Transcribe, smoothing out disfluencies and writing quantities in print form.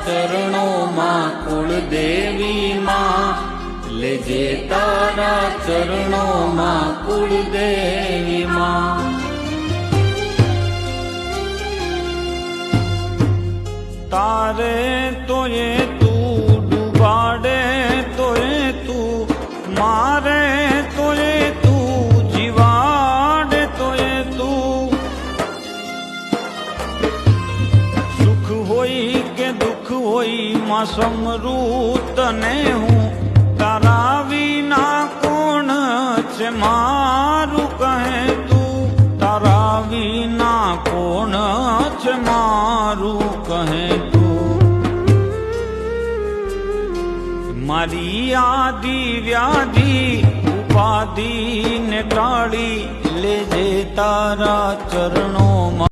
ચરણોમાં કુળદેવી માં, લેજે તારા ચરણોમાં કુળદેવી માં. તારે તોય તું ડૂબાડે તોય તું, મારે તોય તું જીવાડે તોય તું. સુખ હોય કે દુઃખ હોય માં સમરું તને હું, તારા વિના કોણ છે મારું કહે તું. તારા વિના કોણ છે મારું કહે તું. મારી આદિ વ્યાધિ ઉપાધિ ને ટાળી, લેજે તારા ચરણોમાં